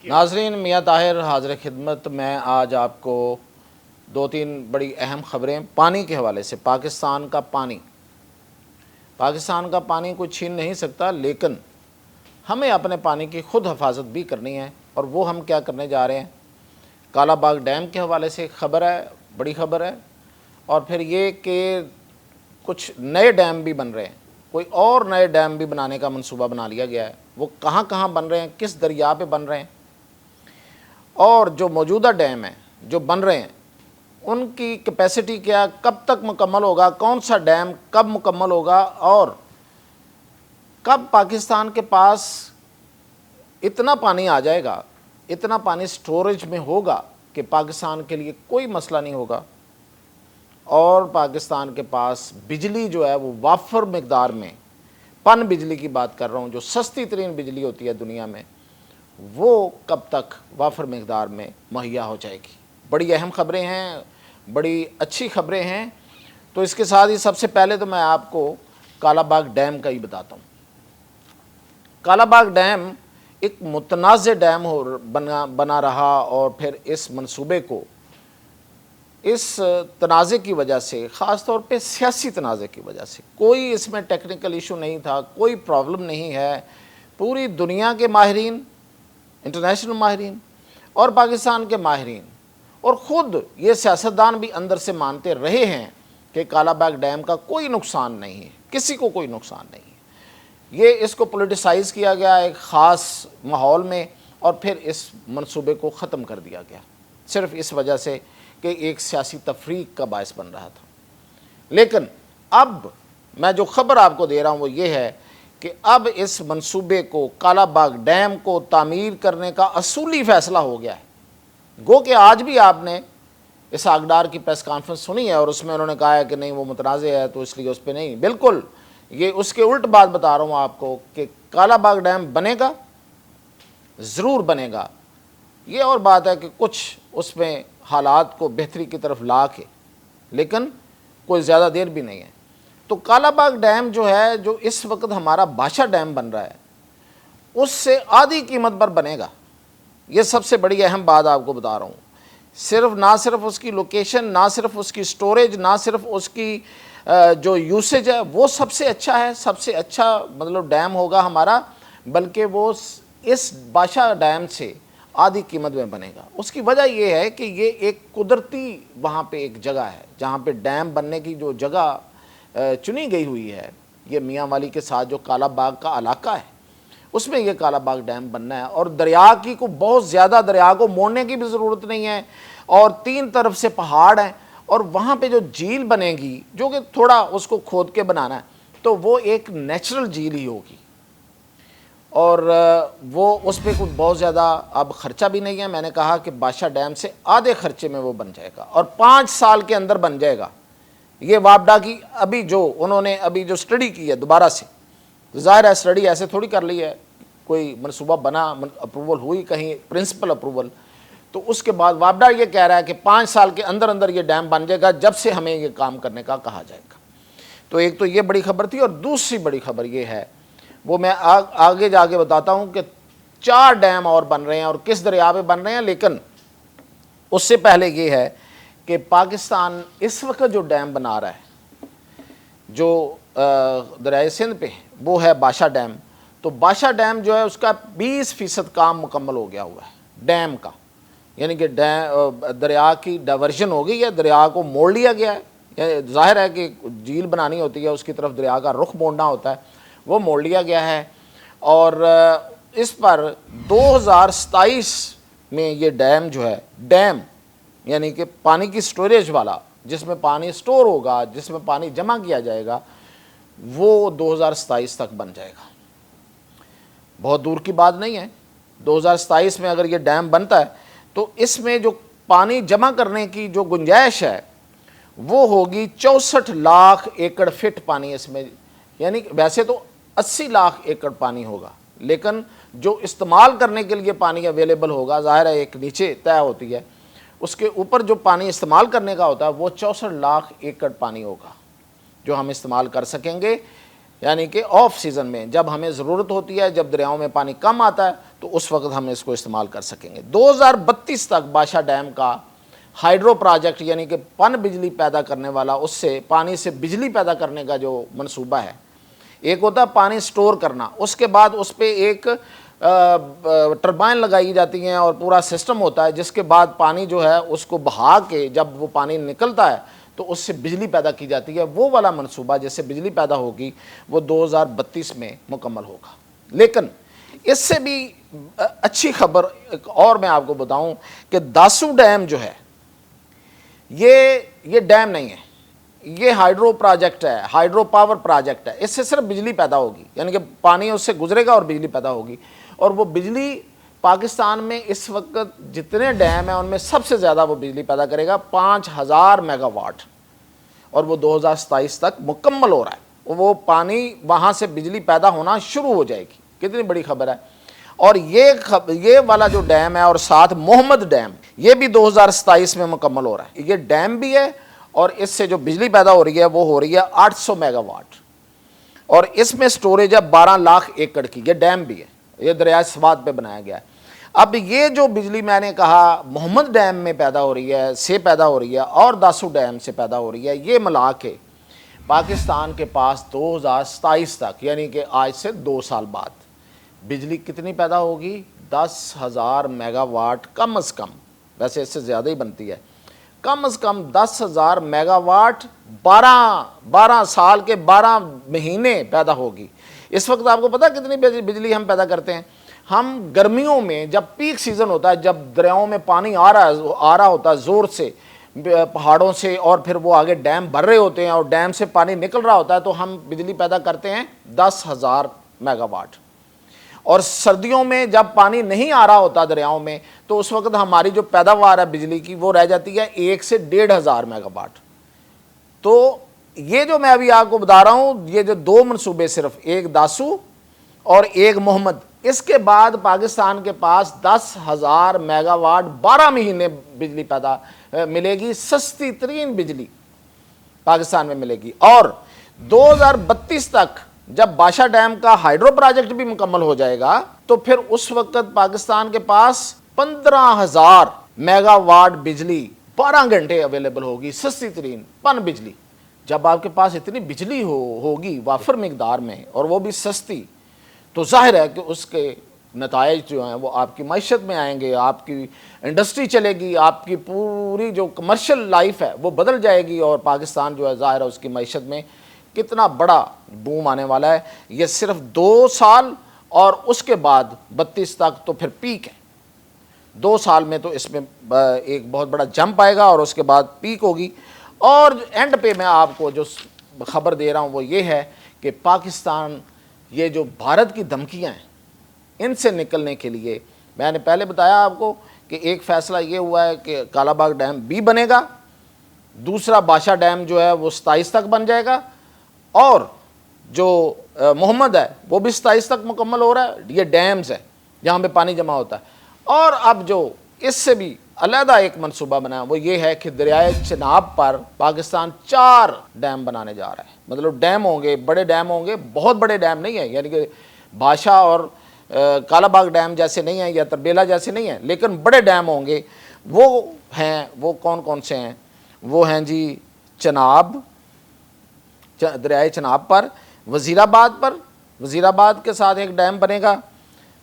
ناظرین، میاں طاہر حاضر خدمت میں آج آپ کو دو تین بڑی اہم خبریں پانی کے حوالے سے۔ پاکستان کا پانی کوئی چھین نہیں سکتا، لیکن ہمیں اپنے پانی کی خود حفاظت بھی کرنی ہے، اور وہ ہم کیا کرنے جا رہے ہیں۔ کالا باغ ڈیم کے حوالے سے ایک خبر ہے، بڑی خبر ہے، اور پھر یہ کہ کچھ نئے ڈیم بھی بن رہے ہیں، کوئی اور نئے ڈیم بھی بنانے کا منصوبہ بنا لیا گیا ہے۔ وہ کہاں کہاں بن رہے ہیں، کس دریا پہ بن رہے ہیں، اور جو موجودہ ڈیم ہیں جو بن رہے ہیں ان کی کیپیسٹی کیا، کب تک مکمل ہوگا، کون سا ڈیم کب مکمل ہوگا، اور کب پاکستان کے پاس اتنا پانی آ جائے گا، اتنا پانی سٹوریج میں ہوگا کہ پاکستان کے لیے کوئی مسئلہ نہیں ہوگا، اور پاکستان کے پاس بجلی جو ہے وہ وافر مقدار میں، پن بجلی کی بات کر رہا ہوں، جو سستی ترین بجلی ہوتی ہے دنیا میں، وہ کب تک وافر مقدار میں مہیا ہو جائے گی۔ بڑی اہم خبریں ہیں، بڑی اچھی خبریں ہیں۔ تو اس کے ساتھ ہی سب سے پہلے تو میں آپ کو کالا باغ ڈیم کا ہی بتاتا ہوں۔ کالا باغ ڈیم ایک متنازع ڈیم بنا رہا، اور پھر اس منصوبے کو اس تنازع کی وجہ سے، خاص طور پہ سیاسی تنازع کی وجہ سے، کوئی اس میں ٹیکنیکل ایشو نہیں تھا، کوئی پرابلم نہیں ہے، پوری دنیا کے ماہرین، انٹرنیشنل ماہرین اور پاکستان کے ماہرین اور خود یہ سیاستدان بھی اندر سے مانتے رہے ہیں کہ کالا باغ ڈیم کا کوئی نقصان نہیں ہے، کسی کو کوئی نقصان نہیں ہے۔ یہ اس کو پولیٹیسائز کیا گیا ایک خاص ماحول میں، اور پھر اس منصوبے کو ختم کر دیا گیا، صرف اس وجہ سے کہ ایک سیاسی تفریق کا باعث بن رہا تھا۔ لیکن اب میں جو خبر آپ کو دے رہا ہوں وہ یہ ہے کہ اب اس منصوبے کو، کالا باغ ڈیم کو تعمیر کرنے کا اصولی فیصلہ ہو گیا ہے۔ گو کہ آج بھی آپ نے اس آگڈار کی پریس کانفرنس سنی ہے، اور اس میں انہوں نے کہا ہے کہ نہیں وہ متنازع ہے تو اس لیے اس پہ نہیں، بالکل یہ اس کے الٹ بات بتا رہا ہوں آپ کو کہ کالا باغ ڈیم بنے گا، ضرور بنے گا۔ یہ اور بات ہے کہ کچھ اس میں حالات کو بہتری کی طرف لا کے، لیکن کوئی زیادہ دیر بھی نہیں ہے۔ تو کالا باغ ڈیم جو ہے، جو اس وقت ہمارا بادشاہ ڈیم بن رہا ہے، اس سے آدھی قیمت پر بنے گا۔ یہ سب سے بڑی اہم بات آپ کو بتا رہا ہوں۔ نہ صرف اس کی لوکیشن، نہ صرف اس کی سٹوریج، نہ صرف اس کی جو یوسیج ہے وہ سب سے اچھا ہے، سب سے اچھا مطلب ڈیم ہوگا ہمارا، بلکہ وہ اس بادشاہ ڈیم سے آدھی قیمت میں بنے گا۔ اس کی وجہ یہ ہے کہ یہ ایک قدرتی وہاں پہ ایک جگہ ہے جہاں پہ ڈیم بننے کی جو جگہ چنی گئی ہوئی ہے، یہ میاں والی کے ساتھ جو کالا باغ کا علاقہ ہے، اس میں یہ کالا باغ ڈیم بننا ہے، اور دریا کی کو بہت زیادہ، دریا کو موڑنے کی بھی ضرورت نہیں ہے، اور تین طرف سے پہاڑ ہیں، اور وہاں پہ جو جھیل بنے گی، جو کہ تھوڑا اس کو کھود کے بنانا ہے، تو وہ ایک نیچرل جھیل ہی ہوگی، اور وہ اس پہ کچھ بہت زیادہ اب خرچہ بھی نہیں ہے۔ میں نے کہا کہ بادشاہ ڈیم سے آدھے خرچے میں وہ بن جائے گا، اور 5 سال کے اندر بن جائے گا۔ یہ وابڈا کی ابھی جو انہوں نے ابھی جو سٹڈی کی ہے دوبارہ سے، ظاہر ہے سٹڈی ایسے تھوڑی کر لی ہے، کوئی منصوبہ بنا، اپروول ہوئی کہیں پرنسپل اپروول، تو اس کے بعد وابڈا یہ کہہ رہا ہے کہ 5 سال کے اندر اندر یہ ڈیم بن جائے گا، جب سے ہمیں یہ کام کرنے کا کہا جائے گا۔ تو ایک تو یہ بڑی خبر تھی، اور دوسری بڑی خبر یہ ہے، وہ میں آگے جا کے بتاتا ہوں کہ 4 ڈیم اور بن رہے ہیں، اور کس دریا پہ بن رہے ہیں۔ لیکن اس سے پہلے یہ ہے کہ پاکستان اس وقت جو ڈیم بنا رہا ہے، جو دریائے سندھ پہ، وہ ہے بادشاہ ڈیم۔ تو بادشاہ ڈیم جو ہے اس کا 20% کام مکمل ہو گیا ہوا ہے ڈیم کا، یعنی کہ دریا کی ڈائیورژن ہو گئی ہے، دریا کو موڑ لیا گیا ہے۔ ظاہر ہے کہ جھیل بنانی ہوتی ہے، اس کی طرف دریا کا رخ موڑنا ہوتا ہے، وہ موڑ لیا گیا ہے، اور اس پر 2027 میں یہ ڈیم جو ہے، ڈیم یعنی کہ پانی کی سٹوریج والا، جس میں پانی سٹور ہوگا، جس میں پانی جمع کیا جائے گا، وہ 2027 تک بن جائے گا۔ بہت دور کی بات نہیں ہے۔ 2027 میں اگر یہ ڈیم بنتا ہے تو اس میں جو پانی جمع کرنے کی جو گنجائش ہے وہ ہوگی 64 لاکھ ایکڑ فٹ پانی اس میں، یعنی ویسے تو 80 لاکھ ایکڑ پانی ہوگا، لیکن جو استعمال کرنے کے لیے پانی اویلیبل ہوگا، ظاہر ہے ایک نیچے طے ہوتی ہے، اس کے اوپر جو پانی استعمال کرنے کا ہوتا ہے وہ 64 لاکھ ایکڑ پانی ہوگا جو ہم استعمال کر سکیں گے، یعنی کہ آف سیزن میں، جب ہمیں ضرورت ہوتی ہے، جب دریاؤں میں پانی کم آتا ہے تو اس وقت ہم اس کو استعمال کر سکیں گے۔ 2032 تک باشا ڈیم کا ہائیڈرو پروجیکٹ یعنی کہ پن بجلی پیدا کرنے والا، اس سے پانی سے بجلی پیدا کرنے کا جو منصوبہ ہے، ایک ہوتا ہے پانی سٹور کرنا، اس کے بعد اس پہ ایک ٹربائن لگائی جاتی ہیں اور پورا سسٹم ہوتا ہے، جس کے بعد پانی جو ہے اس کو بہا کے جب وہ پانی نکلتا ہے تو اس سے بجلی پیدا کی جاتی ہے۔ وہ والا منصوبہ جس سے بجلی پیدا ہوگی وہ 2032 میں مکمل ہوگا۔ لیکن اس سے بھی اچھی خبر ایک اور میں آپ کو بتاؤں کہ داسو ڈیم جو ہے یہ ڈیم نہیں ہے، یہ ہائیڈرو پروجیکٹ ہے، ہائیڈرو پاور پروجیکٹ ہے۔ اس سے صرف بجلی پیدا ہوگی، یعنی کہ پانی اس سے گزرے گا اور بجلی پیدا ہوگی، اور وہ بجلی پاکستان میں اس وقت جتنے ڈیم ہیں ان میں سب سے زیادہ وہ بجلی پیدا کرے گا، 5000 میگا واٹ، اور وہ 2027 تک مکمل ہو رہا ہے۔ وہ پانی وہاں سے بجلی پیدا ہونا شروع ہو جائے گی، کتنی بڑی خبر ہے۔ اور یہ والا جو ڈیم ہے اور ساتھ محمد ڈیم، یہ بھی 2027 میں مکمل ہو رہا ہے۔ یہ ڈیم بھی ہے اور اس سے جو بجلی پیدا ہو رہی ہے وہ ہو رہی ہے 800 میگا واٹ، اور اس میں سٹوریج ہے 12 لاکھ ایکڑ کی۔ یہ ڈیم بھی ہے، یہ دریائے سوات پہ بنایا گیا ہے۔ اب یہ جو بجلی میں نے کہا محمد ڈیم میں پیدا ہو رہی ہے، سے پیدا ہو رہی ہے، اور داسو ڈیم سے پیدا ہو رہی ہے، یہ ملا کے پاکستان کے پاس 2027 تک، یعنی کہ آج سے 2 سال بعد بجلی کتنی پیدا ہوگی؟ 10,000 میگا واٹ کم از کم، ویسے اس سے زیادہ ہی بنتی ہے، کم از کم 10,000 میگا واٹ 12 سال کے 12 مہینے پیدا ہوگی۔ اس وقت آپ کو پتہ کتنی بجلی ہم پیدا کرتے ہیں؟ ہم گرمیوں میں جب پیک سیزن ہوتا ہے، جب دریاؤں میں پانی آ رہا ہوتا ہے زور سے پہاڑوں سے، اور پھر وہ آگے ڈیم بھر رہے ہوتے ہیں اور ڈیم سے پانی نکل رہا ہوتا ہے، تو ہم بجلی پیدا کرتے ہیں 10,000 میگا واٹ۔ اور سردیوں میں جب پانی نہیں آ رہا ہوتا دریاؤں میں، تو اس وقت ہماری جو پیداوار ہے بجلی کی وہ رہ جاتی ہے 1 سے 1,500 میگا واٹ۔ تو یہ جو میں ابھی آپ کو بتا رہا ہوں، یہ جو 2 منصوبے، صرف ایک داسو اور ایک محمد، اس کے بعد پاکستان کے پاس 10,000 میگا واٹ 12 مہینے بجلی پیدا ملے گی، سستی ترین بجلی پاکستان میں ملے گی۔ اور 2032 تک جب باشا ڈیم کا ہائیڈرو پروجیکٹ بھی مکمل ہو جائے گا، تو پھر اس وقت پاکستان کے پاس 15,000 میگا واٹ بجلی 12 گھنٹے اویلیبل ہوگی، سستی ترین پن بجلی۔ جب آپ کے پاس اتنی بجلی ہوگی وافر مقدار میں اور وہ بھی سستی، تو ظاہر ہے کہ اس کے نتائج جو ہیں وہ آپ کی معیشت میں آئیں گے، آپ کی انڈسٹری چلے گی، آپ کی پوری جو کمرشل لائف ہے وہ بدل جائے گی، اور پاکستان جو ہے ظاہر ہے اس کی معیشت میں کتنا بڑا بوم آنے والا ہے۔ یہ صرف 2 سال اور اس کے بعد 32 تک تو پھر پیک ہے۔ 2 سال میں تو اس میں ایک بہت بڑا جمپ آئے گا اور اس کے بعد پیک ہوگی۔ اور اینڈ پہ میں آپ کو جو خبر دے رہا ہوں وہ یہ ہے کہ پاکستان، یہ جو بھارت کی دھمکیاں ہیں، ان سے نکلنے کے لیے میں نے پہلے بتایا آپ کو کہ ایک فیصلہ یہ ہوا ہے کہ کالا باغ ڈیم بھی بنے گا، دوسرا باشا ڈیم جو ہے وہ 27 تک بن جائے گا، اور جو محمد ہے وہ بھی 27 تک مکمل ہو رہا ہے۔ یہ ڈیمز ہے جہاں پہ پانی جمع ہوتا ہے۔ اور اب جو اس سے بھی علیحدہ ایک منصوبہ بنا وہ یہ ہے کہ دریائے چناب پر پاکستان 4 ڈیم بنانے جا رہا ہے۔ مطلب ڈیم ہوں گے، بڑے ڈیم ہوں گے، بہت بڑے ڈیم نہیں ہیں، یعنی کہ باشا اور کالا باغ ڈیم جیسے نہیں ہیں یا تربیلا جیسے نہیں ہیں، لیکن بڑے ڈیم ہوں گے۔ وہ ہیں، وہ کون کون سے ہیں؟ وہ ہیں جی چناب، دریائے چناب پر، وزیر آباد پر، وزیر آباد کے ساتھ ایک ڈیم بنے گا،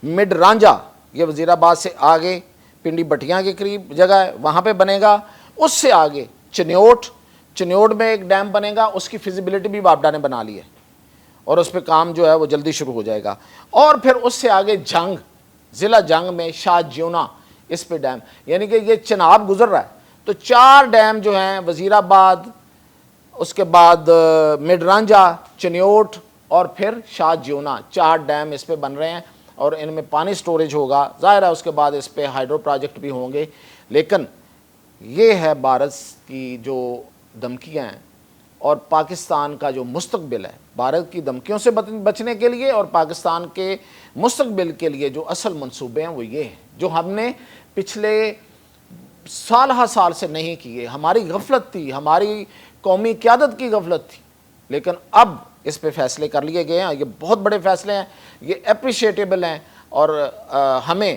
مڈ رانجھا، یہ وزیر آباد سے آگے پنڈی بٹیاں کے قریب جگہ ہے، وہاں پہ بنے گا۔ اس سے آگے چنیوٹ میں ایک ڈیم بنے گا، اس کی فیزیبلٹی بھی وابڈا نے بنا لی ہے اور اس پہ کام جو ہے وہ جلدی شروع ہو جائے گا۔ اور پھر اس سے آگے جنگ، ضلع جنگ میں شاہ جیونا، اس پہ ڈیم، یعنی کہ یہ چناب گزر رہا ہے۔ تو 4 ڈیم جو ہیں، وزیر آباد، اس کے بعد مڈ رانجھا، چنیوٹ اور پھر شاہ جیونا، 4 ڈیم اس پہ بن رہے ہیں، اور ان میں پانی سٹوریج ہوگا۔ ظاہر ہے اس کے بعد اس پہ ہائیڈرو پروجیکٹ بھی ہوں گے۔ لیکن یہ ہے بھارت کی جو دھمکیاں ہیں اور پاکستان کا جو مستقبل ہے، بھارت کی دھمکیوں سے بچنے کے لیے اور پاکستان کے مستقبل کے لیے جو اصل منصوبے ہیں وہ یہ ہیں، جو ہم نے پچھلے سالہ سال سے نہیں کیے۔ ہماری غفلت تھی، ہماری قومی قیادت کی غفلت تھی، لیکن اب اس پہ فیصلے کر لیے گئے ہیں۔ یہ بہت بڑے فیصلے ہیں، یہ اپریشیٹیبل ہیں، اور ہمیں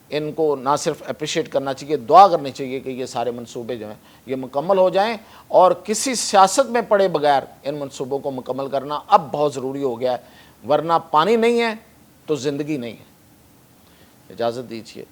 ان کو نہ صرف اپریشیٹ کرنا چاہیے، دعا کرنی چاہیے کہ یہ سارے منصوبے جو ہیں یہ مکمل ہو جائیں، اور کسی سیاست میں پڑے بغیر ان منصوبوں کو مکمل کرنا اب بہت ضروری ہو گیا ہے، ورنہ پانی نہیں ہے تو زندگی نہیں ہے۔ اجازت دیجیے۔